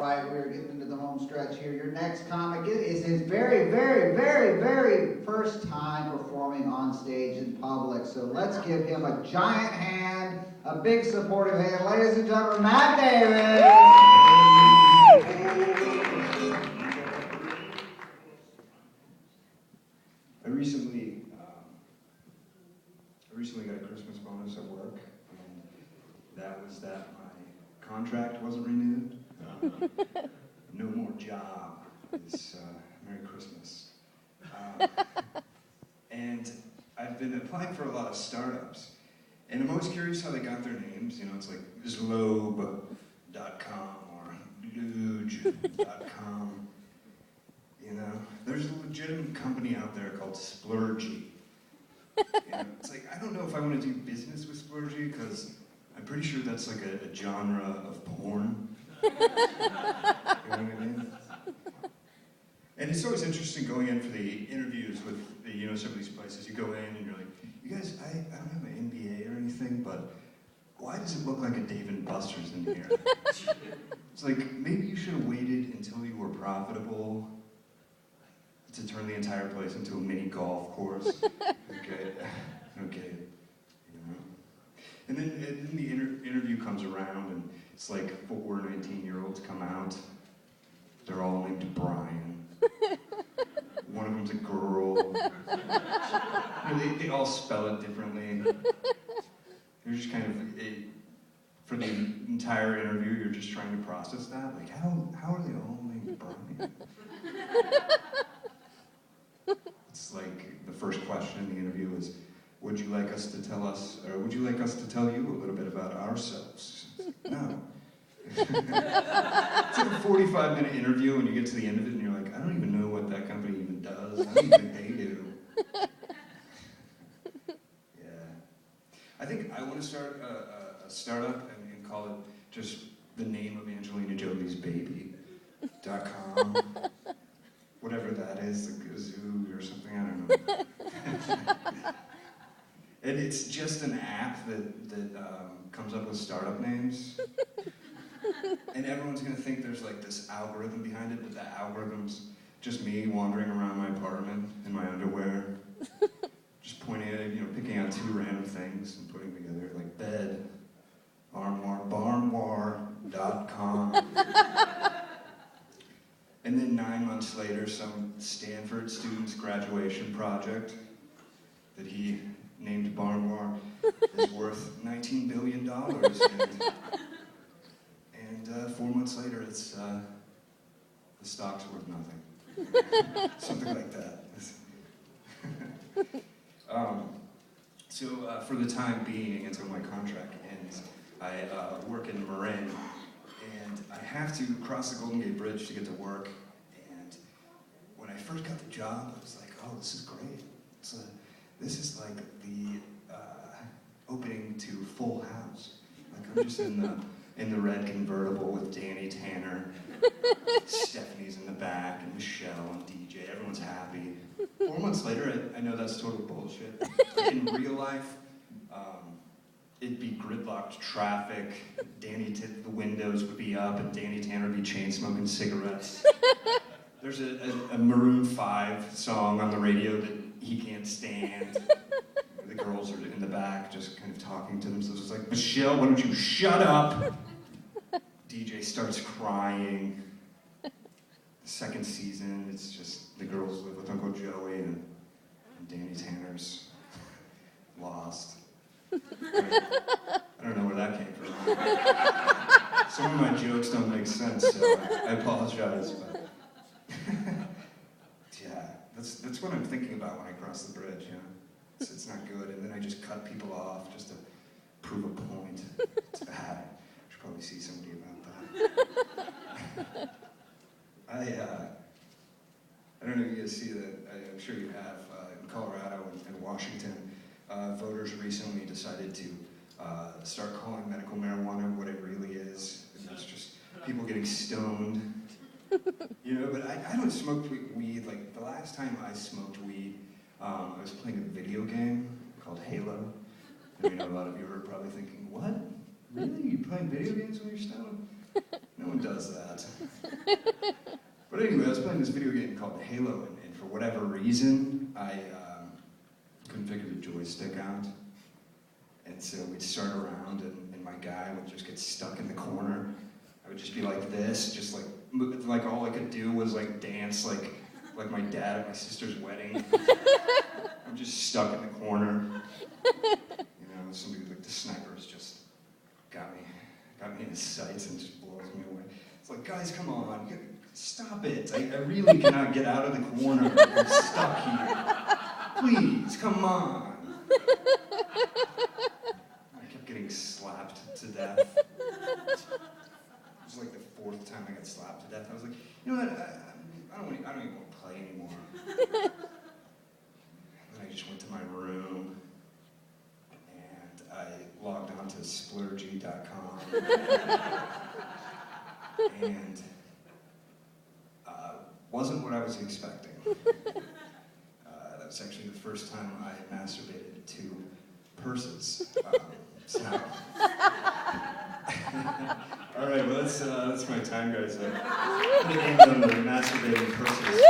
right, we're getting into the home stretch here. Your next comic is his very, very, very, very first time performing on stage in public. So let's give him a giant hand, a big supportive hand. Ladies and gentlemen, Matt Davis. I recently got a Christmas bonus at work, and that was that my contract wasn't renewed. No more job. It's Merry Christmas. And I've been applying for a lot of startups, and I'm always curious how they got their names. You know, it's like Zlobe.com or Luge.com. You know, there's a legitimate company out there called Splurgy. And it's like, I don't know if I want to do business with Splurgy, because I'm pretty sure that's like a genre of porn. You know what I mean? And it's always interesting going in for the interviews with, you know, some of these places. You go in and you're like, you guys, I don't have an MBA or anything, but why does it look like a Dave & Buster's in here? It's like, maybe you should have waited until you were profitable to turn the entire place into a mini golf course. Okay, you know. And then the interview comes around, and it's like 4 19-year-olds come out. They're all named Brian. One of them's a girl. You know, they all spell it differently. You're just kind of, for the entire interview, you're just trying to process that. Like, how are they all named Brian? It's like the first question in the interview is, would you like us to tell you a little bit about ourselves? No. It's like a 45-minute interview, and you get to the end of it, and you're like, I don't even know what that company even does. I don't even think they do. Yeah. I think I want to start a startup and call it just the name of Angelina Jolie's baby.com. Whatever that is, like a zoo or something, I don't know. And it's just an app that comes up with startup names. And everyone's gonna think there's like this algorithm behind it, but the algorithm's just me wandering around my apartment in my underwear, just pointing at it, you know, picking out 2 random things and putting them together, like bed, armoire, barnwar.com. And then 9 months later, some Stanford student's graduation project that he named Barnwar is worth $19 billion. And 4 months later, it's the stock's worth nothing. Something like that. So for the time being, until my contract ends, I work in Marin. And I have to cross the Golden Gate Bridge to get to work. And when I first got the job, I was like, oh, this is great. This is like the opening to Full House. Like, I'm just in the red convertible with Danny Tanner. Stephanie's in the back, and Michelle and DJ. Everyone's happy. 4 months later, I know that's total bullshit. In real life, it'd be gridlocked traffic. The windows would be up, and Danny Tanner would be chain smoking cigarettes. There's a Maroon 5 song on the radio that he can't stand. The girls are in the back just kind of talking to themselves. It's like, Michelle, why don't you shut up? DJ starts crying. The second season, it's just the girls live with Uncle Joey, and Danny Tanner's lost. I don't know where that came from. Some of my jokes don't make sense, so I apologize. But yeah, that's what I'm thinking about when I cross the bridge. You know, it's not good, and then I just cut people off just to prove a point. It's bad. I should probably see somebody about that. I don't know if you guys see that. I'm sure you have. In Colorado and Washington, voters recently decided to start calling medical marijuana what it really is. And it's just people getting stoned. You know, but I don't smoke weed. Like, the last time I smoked weed, I was playing a video game called Halo. And I know a lot of you are probably thinking, what? Really? You're playing video games when you're stoned? No one does that. But anyway, I was playing this video game called Halo, and for whatever reason, I couldn't figure the joystick out. And so we'd start around, and my guy would just get stuck in the corner. I would just be like this, just like all I could do was like dance like my dad at my sister's wedding. I'm just stuck in the corner. You know, somebody like the snipers just got me in his sights and just blows me away. It's like, guys, come on, stop it. I really cannot get out of the corner. I'm stuck here. Please, come on. I kept getting slapped to death. It was like the fourth time I got slapped to death. I was like, you know what? I don't even want to play anymore. And then I just went to my room and I logged on to splurgy.com and wasn't what I was expecting. That was actually the first time I masturbated to purses. All right, well that's my time, guys. Putting in on the masturbating purses.